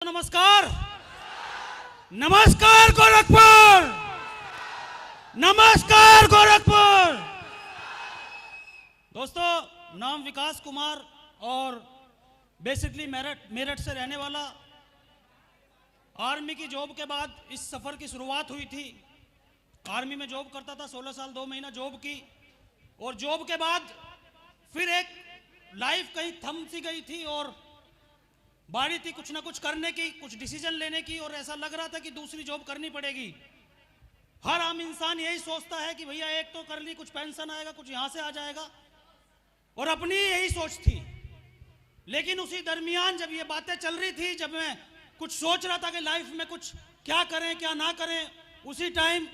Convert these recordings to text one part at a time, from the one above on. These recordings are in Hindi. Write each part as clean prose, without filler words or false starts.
नमस्कार, नमस्कार गोरखपुर, नमस्कार गोरखपुर। दोस्तों, नाम विकास कुमार और बेसिकली मेरठ से रहने वाला। आर्मी की जॉब के बाद इस सफर की शुरुआत हुई थी। आर्मी में जॉब करता था, 16 साल 2 महीना जॉब की, और जॉब के बाद फिर एक लाइफ कहीं थम सी गई थी और बारी थी कुछ ना कुछ करने की, कुछ डिसीजन लेने की, और ऐसा लग रहा था कि दूसरी जॉब करनी पड़ेगी। हर आम इंसान यही सोचता है कि भैया एक तो कर ली, कुछ पेंशन आएगा, कुछ यहां से आ जाएगा, और अपनी यही सोच थी। लेकिन उसी दरमियान जब ये बातें चल रही थी, जब मैं कुछ सोच रहा था कि लाइफ में कुछ क्या करें क्या ना करें, उसी टाइम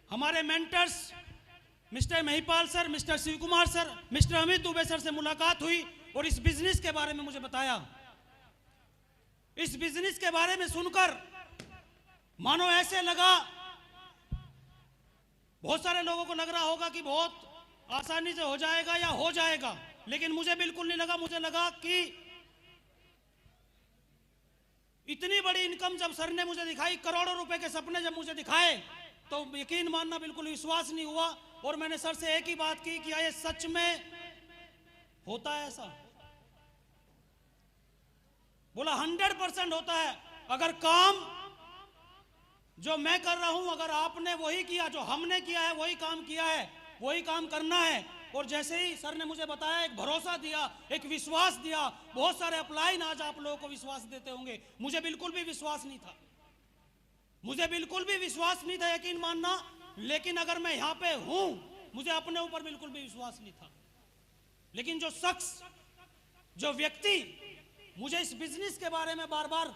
हमारे mentors mister Mahipal sir, mister Shiv Kumar sir, mister Amit Dubey sir से मुलाकात हुई और इस बिजनेस के बारे में मुझे बताया। इस बिजनेस के बारे में सुनकर मानो ऐसे लगा, बहुत सारे लोगों को लग रहा होगा कि बहुत आसानी से हो जाएगा या हो जाएगा, लेकिन मुझे बिल्कुल नहीं लगा। मुझे लगा कि इतनी बड़ी इनकम जब सर ने मुझे दिखाई, करोड़ों रुपए के सपने जब मुझे दिखाए, तो यकीन मानना बिल्कुल विश्वास नहीं हुआ। और मैंने सर से एक ही बात की कि ये सच में होता है ऐसा? बोला 100% होता है। अगर काम जो मैं कर रहा हूं, अगर आपने वही किया जो हमने किया है, वही काम किया है, वही काम करना है। और जैसे ही सर ने मुझे बताया, एक भरोसा दिया, एक विश्वास दिया। बहुत सारे अपलाइन आज आप लोगों को विश्वास देते होंगे, मुझे बिल्कुल भी विश्वास नहीं था, मुझे बिल्कुल भी विश्वास नहीं था, यकीन मानना। लेकिन अगर मैं यहां पे हूं, मुझे अपने ऊपर बिल्कुल भी विश्वास नहीं था। लेकिन जो शख्स, जो व्यक्ति मुझे इस बिजनेस के बारे में बार बार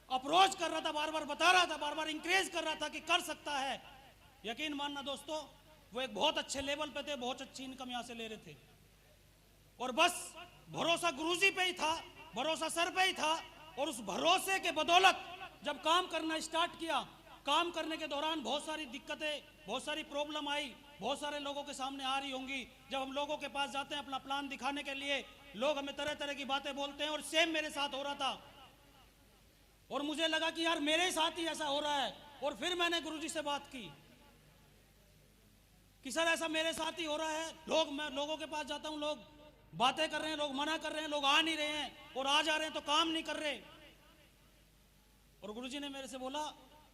अप्रोच कर रहा था, बार बार बता रहा था, बार बार इंकरेज कर रहा था कि कर सकता है, यकीन मानना दोस्तों, वो एक बहुत अच्छे लेवल पे थे, बहुत अच्छी इनकम यहां से ले रहे थे। और बस भरोसा गुरुजी पे ही था, भरोसा सर पे ही था। और उस भरोसे के बदौलत जब काम करना स्टार्ट किया, काम करने के दौरान बहुत सारी दिक्कतें, बहुत सारी प्रॉब्लम आई, बहुत सारे लोगों के सामने आ रही होंगी। जब हम लोगों के पास जाते हैं अपना प्लान दिखाने के लिए, लोग हमें तरह तरह की बातें बोलते हैं, और सेम मेरे साथ हो रहा था। और मुझे लगा कि यार मेरे साथ ही ऐसा हो रहा है। और फिर मैंने गुरुजी से बात की कि सर ऐसा मेरे साथ ही हो रहा है। मैं लोगों के पास जाता हूं, लोग बातें कर रहे हैं, लोग मना कर रहे हैं, लोग आ नहीं रहे हैं, और आ जा रहे हैं तो काम नहीं कर रहे। और गुरुजी ने मेरे से बोला,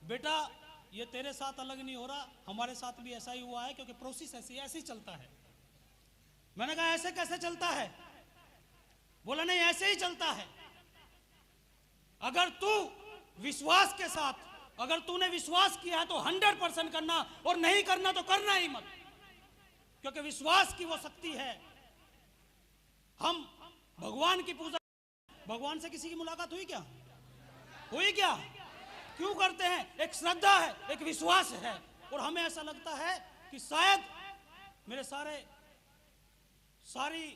बेटा ये तेरे साथ अलग नहीं हो रहा, हमारे साथ भी ऐसा ही हुआ है, क्योंकि प्रोसेस ऐसे ही चलता है। मैंने कहा ऐसे कैसे चलता है? बोला नहीं, ऐसे ही चलता है। अगर तू विश्वास के साथ, अगर तूने विश्वास किया है तो 100% करना, और नहीं करना तो करना ही मत, क्योंकि विश्वास की वो शक्ति है। हम भगवान की पूजा, भगवान से किसी की मुलाकात हुई क्या? हुई क्या? क्यों करते हैं? एक श्रद्धा है, एक विश्वास है। और हमें ऐसा लगता है कि शायद मेरे सारी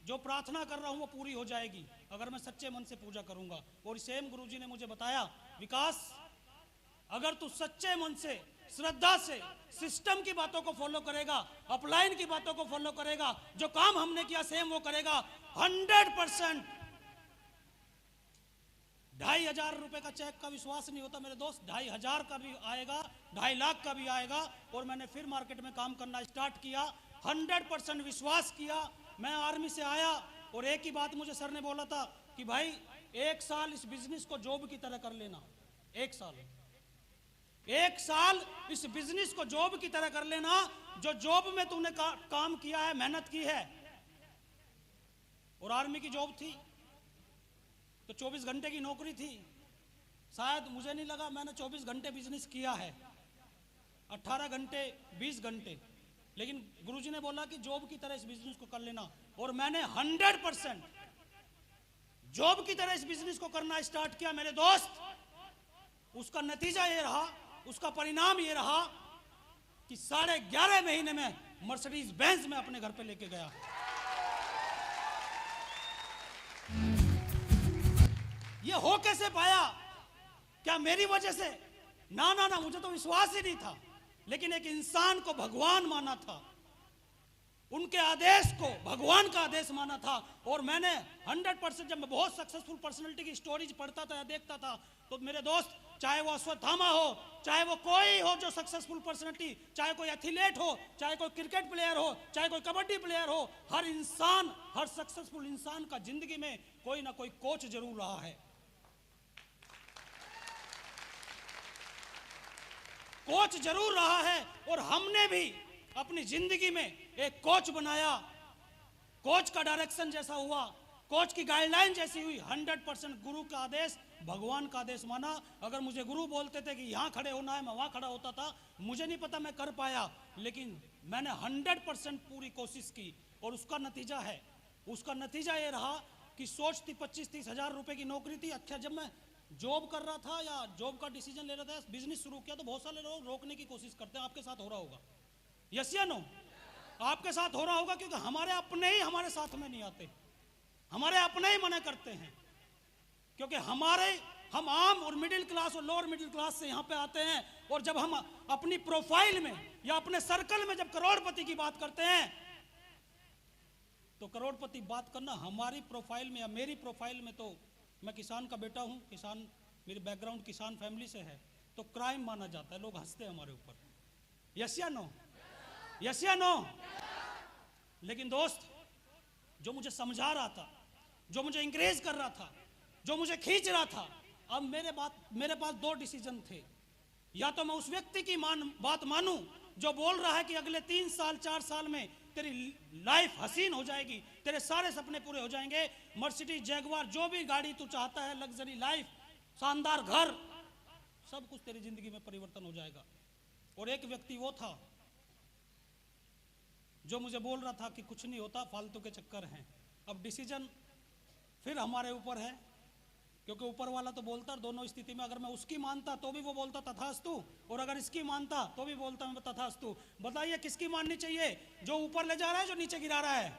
जो प्रार्थना कर रहा हूं वो पूरी हो जाएगी अगर मैं सच्चे मन से पूजा करूंगा। और सेम गुरुजी ने मुझे बताया, विकास अगर तू सच्चे मन से, श्रद्धा से, सिस्टम की बातों को फॉलो करेगा, अपलाइन की बातों को फॉलो करेगा, जो काम हमने किया सेम वो करेगा, 100%। 2,500 रुपए का चेक का विश्वास नहीं होता मेरे दोस्त, 2,500 का भी आएगा, 2.5 लाख का भी आएगा। और मैंने फिर मार्केट में काम करना स्टार्ट किया, 100% विश्वास किया। मैं आर्मी से आया और एक ही बात मुझे सर ने बोला था कि भाई 1 साल इस बिजनेस को जॉब की तरह कर लेना। 1 साल इस बिजनेस को जॉब की तरह कर लेना। जो जॉब में तूने काम किया है, मेहनत की है, और आर्मी की जॉब थी तो 24 घंटे की नौकरी थी। शायद मुझे नहीं लगा मैंने 24 घंटे बिजनेस किया है, 18 घंटे, 20 घंटे। लेकिन गुरुजी ने बोला कि जॉब की तरह इस बिजनेस को कर लेना, और मैंने 100% जॉब की तरह इस बिजनेस को करना स्टार्ट किया मेरे दोस्त। उसका नतीजा ये रहा, उसका परिणाम ये रहा कि 11.5 महीने में मर्सिडीज बेंज में अपने घर पे लेके गया। ये हो कैसे पाया? क्या मेरी वजह से? ना ना ना, मुझे तो विश्वास ही नहीं था। लेकिन एक इंसान को भगवान माना था, उनके आदेश को भगवान का आदेश माना था। और मैंने 100% जब मैं बहुत सक्सेसफुल पर्सनालिटी की स्टोरीज पढ़ता था या देखता था, तो मेरे दोस्त, चाहे वो अश्वत्थामा हो, चाहे वो कोई हो जो सक्सेसफुल पर्सनालिटी, चाहे कोई एथलीट हो, चाहे कोई क्रिकेट प्लेयर हो, चाहे कोई कबड्डी प्लेयर हो, हर इंसान, हर सक्सेसफुल इंसान का जिंदगी में कोई ना कोई कोच जरूर रहा है। कोच जरूर रहा है। और हमने भी अपनी जिंदगी में एक कोच बनाया। कोच का डायरेक्शन जैसा हुआ, कोच की गाइडलाइन जैसी हुई, 100% गुरु का आदेश, भगवान का आदेश माना। अगर मुझे गुरु बोलते थे कि यहाँ खड़े होना है, मैं वहाँ खड़ा होता था। मुझे नहीं पता मैं कर पाया, लेकिन मैंने 100% पूरी कोशिश की। और उसका नतीजा ये रहा कि सोच थी 25-30 हज़ार रुपए की नौकरी थी। अच्छा, जब मैं जॉब कर रहा था या जॉब का डिसीजन ले रहा था, बिजनेस शुरू किया, तो बहुत सारे लोग रोकने की कोशिश करते हैं। आपके साथ हो रहा होगा, यस या नो? आपके साथ हो रहा होगा, क्योंकि हमारे अपने ही हमारे साथ में नहीं आते, हमारे अपने ही मना करते हैं। क्योंकि हम आम और मिडिल क्लास और लोअर मिडिल क्लास से यहाँ पे आते हैं। और जब हम अपनी प्रोफाइल में या अपने सर्कल में जब करोड़पति की बात करते हैं, तो करोड़पति बात करना हमारी प्रोफाइल में या मेरी प्रोफाइल में, तो मैं किसान का बेटा हूँ, किसान, मेरी बैकग्राउंड किसान फैमिली से है, तो क्राइम माना जाता है। लोग हंसते हैं हमारे ऊपर, यस या नो? यस या नो? लेकिन दोस्त, जो मुझे समझा रहा था, जो मुझे इंकरेज कर रहा था, जो मुझे खींच रहा था, अब मेरे पास 2 डिसीजन थे। या तो मैं उस व्यक्ति की बात मानूं जो बोल रहा है कि अगले 3 साल 4 साल में तेरी लाइफ हसीन हो जाएगी, तेरे सारे सपने पूरे हो जाएंगे, मर्सिडीज, जैगवार, जो भी गाड़ी तू चाहता है, लग्जरी लाइफ, शानदार घर, सब कुछ तेरी जिंदगी में परिवर्तन हो जाएगा। और एक व्यक्ति वो था जो मुझे बोल रहा था कि कुछ नहीं होता, फालतू के चक्कर हैं। अब डिसीजन फिर हमारे ऊपर है, क्योंकि ऊपर वाला तो बोलता, दोनों स्थिति में अगर मैं उसकी मानता तो भी वो बोलता तथास्तु, और अगर इसकी मानता तो भी बोलता मैं तथास्तु। बताइए किसकी माननी चाहिए? जो ऊपर ले जा रहा है, जो नीचे गिरा रहा है?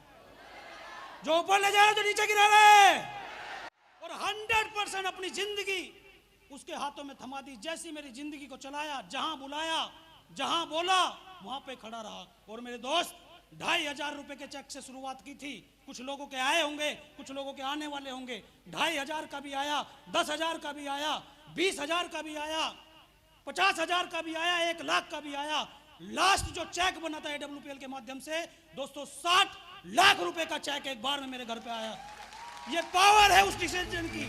जो ऊपर ले जा रहा है, जो नीचे गिरा रहा है। और 100% अपनी जिंदगी उसके हाथों में थमा दी। जैसी मेरी जिंदगी को चलाया, जहां बुलाया, जहां बोला, वहां पे खड़ा रहा। और मेरे दोस्त, 2,500 रुपए के चेक से शुरुआत की थी। कुछ लोगों के आए होंगे, कुछ लोगों के आने वाले होंगे। 2,500 का भी आया, 10,000 का भी आया, 20,000 का भी आया, 50,000 का भी आया, 1 लाख का भी आया। लास्ट जो चेक बना था AWPL के माध्यम से, दोस्तों 60 लाख रुपए का चेक एक बार में मेरे घर पे आया। ये पावर है उस डिसीजन की,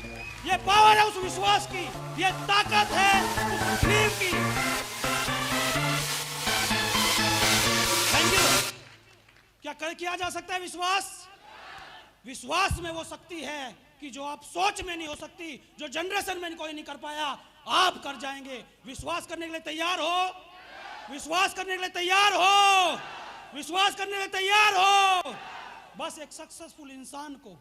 ये पावर है उस विश्वास की, ये ताकत है उस बिलीव की। Thank you. क्या किया जा सकता है? विश्वास में वो शक्ति है कि जो आप सोच में नहीं हो सकती, जो जनरेशन में कोई नहीं कर पाया, आप कर जाएंगे। विश्वास करने के लिए तैयार हो? विश्वास करने के लिए तैयार हो? विश्वास करने के लिए तैयार हो? बस एक सक्सेसफुल इंसान को,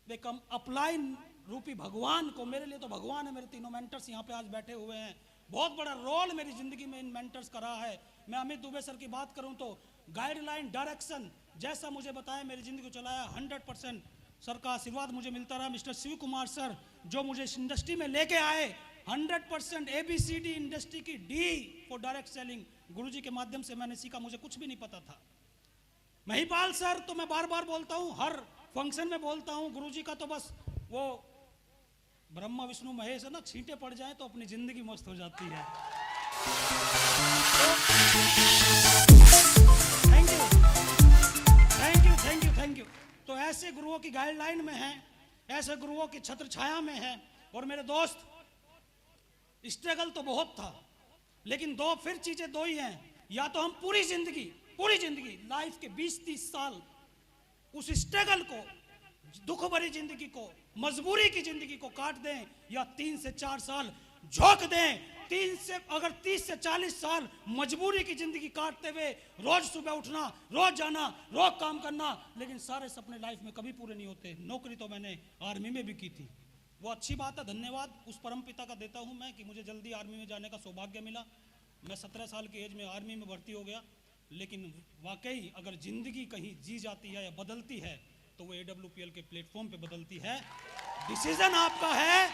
एक अपलाइन रूपी भगवान को, मेरे लिए तो भगवान है। मेरे तीनों मेंटर्स यहाँ पे आज बैठे हुए हैं। बहुत बड़ा रोल मेरी जिंदगी में इन मेंटर्स का रहा है। मैं अमित दुबे सर की बात करूं तो गाइडलाइन, डायरेक्शन जैसा मुझे बताया, मेरी जिंदगी को चलाया। 100% सर का आशीर्वाद मुझे मिलता रहा। मिस्टर शिव कुमार सर जो मुझे इस इंडस्ट्री में लेके आए, 100% ABCD इंडस्ट्री की D फॉर डायरेक्ट सेलिंग गुरुजी के माध्यम से मैंने सीखा। मुझे कुछ भी नहीं पता था। महिपाल सर तो मैं बार बार बोलता हूँ, हर फंक्शन में बोलता हूँ, गुरुजी का तो बस वो ब्रह्मा विष्णु महेश है ना, छींटे पड़ जाए तो अपनी जिंदगी मस्त हो जाती है। Thank you, thank you, thank you, thank you. तो ऐसे गुरुओं की गाइडलाइन में है, ऐसे गुरुओं की छत्र छाया में है। और मेरे दोस्त, स्ट्रगल तो बहुत था, लेकिन फिर चीजें 2 ही हैं। या तो हम पूरी जिंदगी लाइफ के 20-30 साल उस स्ट्रगल को, दुख भरी जिंदगी को, मजबूरी की जिंदगी को काट दें, या 3 से 4 साल झोंक दें। 30 से 40 साल मजबूरी की जिंदगी काटते हुए रोज सुबह उठना, रोज जाना, रोज काम करना, लेकिन सारे सपने लाइफ में कभी पूरे नहीं होते। नौकरी तो मैंने आर्मी में भी की थी, वो अच्छी बात है, धन्यवाद उस परमपिता का देता हूं मैं कि मुझे जल्दी आर्मी में जाने का सौभाग्य मिला। मैं 17 साल की एज में आर्मी में भर्ती हो गया। लेकिन वाकई अगर जिंदगी कहीं जी जाती है या बदलती है तो वो AWPL के प्लेटफॉर्म पे बदलती है। डिसीजन आपका है,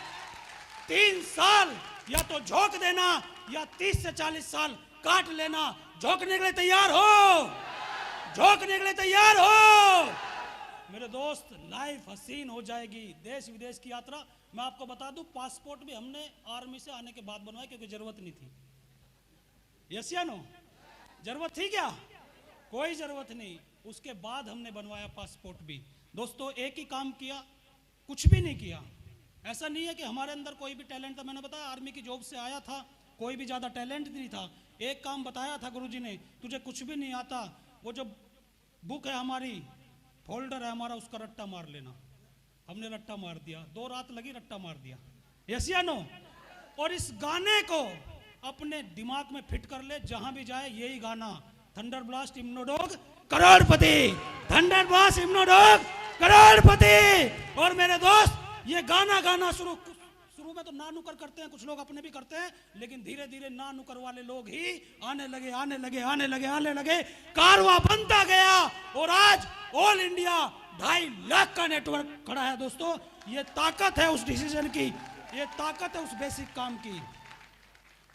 3 साल या तो झोंक देना या 30 से 40 साल काट लेना। झोंकने के लिए तैयार हो? झोंकने के लिए तैयार हो मेरे दोस्त। लाइफ हसीन हो जाएगी। देश विदेश की यात्रा, मैं आपको बता दूं, पासपोर्ट भी हमने आर्मी से आने के बाद बनवाया क्योंकि जरूरत नहीं थी। यस या नो? जरूरत थी क्या? कोई जरूरत नहीं। उसके बाद हमने बनवाया पासपोर्ट भी। दोस्तों एक ही काम किया, कुछ भी नहीं किया। ऐसा नहीं है कि हमारे अंदर कोई भी टैलेंट था। मैंने बताया आर्मी की जॉब से आया था, कोई भी ज़्यादा टैलेंट नहीं था। एक काम बताया था गुरुजी ने, तुझे कुछ भी नहीं आता, वो जो बुक है हमारी, फोल्डर है हमारा, उसका रट्टा मार लेना। हमने रट्टा मार दिया, 2 रात लगी, रट्टा मार दिया। यस या नो? और इस गाने को अपने दिमाग में फिट कर ले, जहां भी जाए यही गाना, थंडर ब्लास्ट हिप्नोडॉग करोड़पति, थंडर ब्लास्ट हिप्नोडॉग करोड़पति। और मेरे दोस्त ये गाना गाना शुरू में तो ना नुकर करते हैं, कुछ लोग अपने भी करते हैं, लेकिन धीरे धीरे ना नुकर वाले लोग ही आने लगे आने लगे आने लगे आने लगे, कारवां बनता गया। और आज ऑल इंडिया 2.5 लाख का नेटवर्क खड़ा है। दोस्तों ये ताकत है उस डिसीजन की, ये ताकत है उस बेसिक काम की।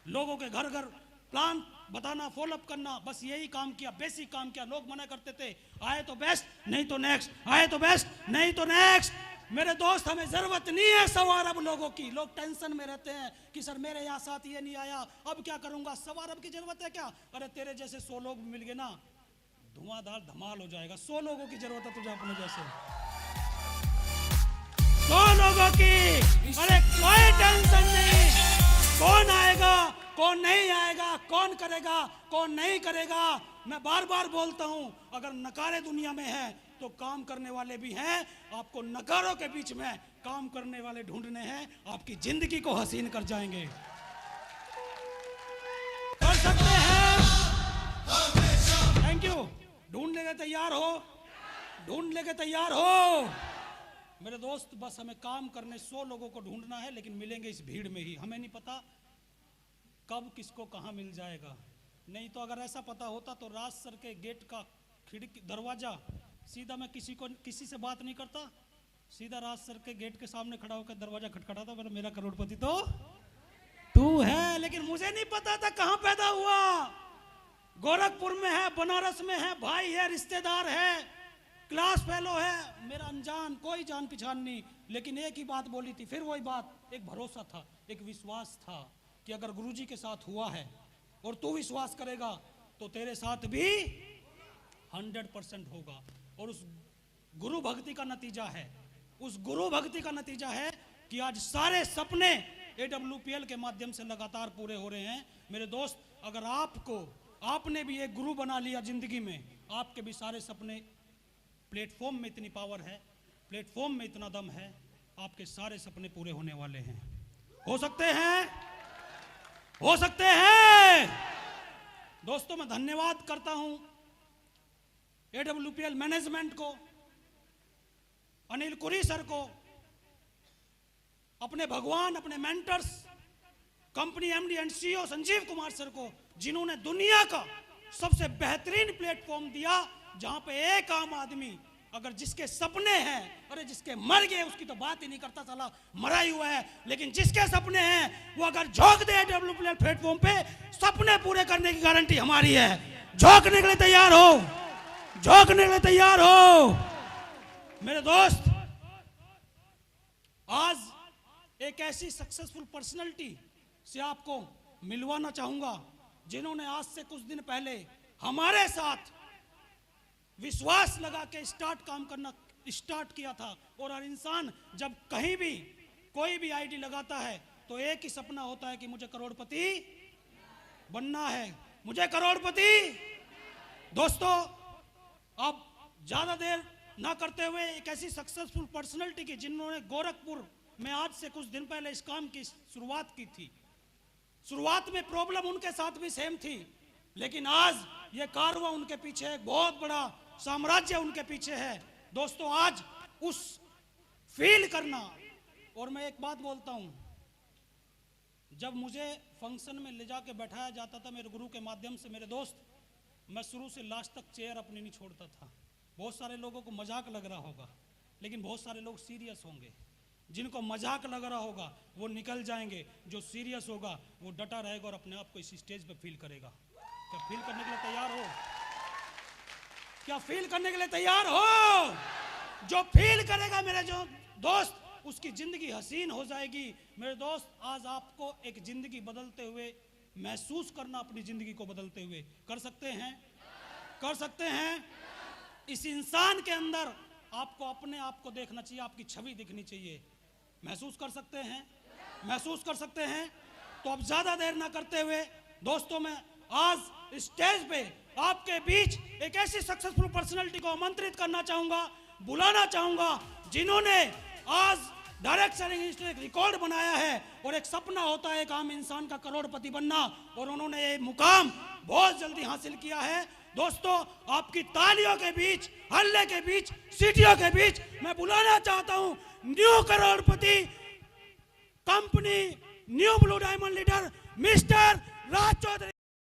लोगों के घर घर प्लान बताना, फॉलोअप करना, बस यही काम किया, बेसिक काम किया। लोग मना करते थे, आए तो बेस्ट नहीं तो नेक्स्ट, आए तो बेस्ट नहीं तो नेक्स्ट। मेरे दोस्त हमें जरूरत नहीं है 100 अरब लोगों की। लोग टेंशन में रहते हैं कि सर मेरे यहाँ साथ ये नहीं आया, अब क्या करूंगा। 100 अरब की जरूरत है क्या? अरे तेरे जैसे 100 लोग मिल गए ना, धुआंधार धमाल हो जाएगा। 100 लोगों की जरूरत है तुझे अपने जैसे, 100 लोगों की। अरे कोई टेंशन नहीं, कौन आएगा कौन नहीं आएगा, कौन करेगा कौन नहीं करेगा। मैं बार बार बोलता हूं, अगर नकारे दुनिया में है तो काम करने वाले भी हैं। आपको नकारों के बीच में काम करने वाले ढूंढने हैं, आपकी जिंदगी को हसीन कर जाएंगे। कर सकते हैं। Thank you. ढूंढ लेके तैयार हो, ढूंढ लेके तैयार हो मेरे दोस्त। बस हमें काम करने 100 लोगों को ढूंढना है, लेकिन मिलेंगे इस भीड़ में ही। हमें नहीं पता कब किसको कहां मिल जाएगा। नहीं तो अगर ऐसा पता होता तो राज सर के गेट का खिड़की दरवाजा सीधा, मैं किसी से बात नहीं करता, सीधा राज सर के गेट के सामने खड़ा होकर दरवाजा खटखटाता, मेरा करोड़पति तो तू है। लेकिन मुझे नहीं पता था कहां पैदा हुआ। गोरखपुर में है, बनारस में है, भाई है, रिश्तेदार है, क्लास फेलो है, मेरा अनजान, कोई जान पहचान नहीं। लेकिन एक ही बात बोली थी, फिर वही बात, एक भरोसा था, एक विश्वास था कि अगर गुरुजी के साथ हुआ है और तू विश्वास करेगा तो तेरे साथ भी 100% होगा। और उस गुरु भक्ति का नतीजा है, उस गुरु भक्ति का नतीजा है कि आज सारे सपने AWPL के माध्यम से लगातार पूरे हो रहे हैं। मेरे दोस्त अगर आपने भी एक गुरु बना लिया जिंदगी में, आपके भी सारे सपने, प्लेटफॉर्म में इतनी पावर है, प्लेटफॉर्म में इतना दम है, आपके सारे सपने पूरे होने वाले हैं। हो सकते हैं, हो सकते हैं। दोस्तों मैं धन्यवाद करता हूं AWPL मैनेजमेंट को, अनिल कुरी सर को, अपने भगवान, अपने mentors, company MD and CEO Sanjeev Kumar sir को, जिन्होंने दुनिया का सबसे बेहतरीन प्लेटफॉर्म दिया, जहां पे एक आम आदमी अगर जिसके सपने हैं, अरे जिसके मर गए उसकी तो बात ही नहीं करता, साला मरा ही हुआ है, लेकिन जिसके सपने हैं वो अगर झोंक दे AWPL प्लेटफॉर्म पे, सपने पूरे करने की गारंटी हमारी है। झोंकने के लिए तैयार हो, झोंकने के लिए तैयार हो मेरे दोस्त। आज एक ऐसी सक्सेसफुल पर्सनालिटी से आपको मिलवाना चाहूंगा जिन्होंने आज से कुछ दिन पहले हमारे साथ विश्वास लगा के काम करना स्टार्ट किया था। और हर इंसान जब कहीं भी कोई भी आईडी लगाता है तो एक ही सपना होता है कि मुझे करोड़पति बनना है, मुझे करोड़पति। दोस्तों अब ज्यादा देर ना करते हुए एक ऐसी सक्सेसफुल पर्सनालिटी की जिन्होंने गोरखपुर में आज से कुछ दिन पहले इस काम की शुरुआत की थी। शुरुआत में प्रॉब्लम उनके साथ भी सेम थी, लेकिन आज ये कारवां उनके पीछे एक बहुत बड़ा साम्राज्य उनके पीछे है। दोस्तों आज उस फील करना, और मैं एक बात बोलता हूं, जब मुझे फंक्शन में ले जाके बैठाया जाता था मेरे गुरु के माध्यम से, मेरे दोस्त, मैं शुरू से लास्ट तक चेयर अपनी नहीं छोड़ता था। बहुत सारे लोगों को मजाक लग रहा होगा, लेकिन बहुत सारे लोग सीरियस होंगे। जिनको मजाक लग रहा होगा वो निकल जाएंगे, जो सीरियस होगा वो डटा रहेगा और अपने आप को इस स्टेज पे फील करेगा। क्या फील करने के लिए तैयार हो? क्या फील करने के लिए तैयार हो? जो फील करेगा मेरे जो दोस्त, उसकी जिंदगी हसीन हो जाएगी। मेरे दोस्त, आज आपको एक जिंदगी बदलते हुए महसूस करना, अपनी जिंदगी को बदलते हुए कर सकते हैं, कर सकते हैं। इस इंसान के अंदर आपको अपने आप को देखना चाहिए, आपकी छवि दिखनी चाहिए। महसूस कर सकते हैं, महसूस कर सकते हैं। तो अब ज्यादा देर ना करते हुए दोस्तों, मैं आज स्टेज पे आपके बीच एक ऐसी सक्सेसफुल पर्सनालिटी को आमंत्रित करना चाहूंगा, बुलाना चाहूंगा, जिन्होंने आज डायरेक्ट सेलिंग इंडस्ट्री एक रिकॉर्ड बनाया है। और एक सपना होता है एक आम इंसान का करोड़पति बनना, और उन्होंने ये मुकाम बहुत जल्दी हासिल किया है। दोस्तों, आपकी तालियों के बीच, हल्ले के बीच, सीटियों के बीच मैं बुलाना चाहता हूं न्यू करोड़पति company, new blue diamond leader mister Raj Chaudhary.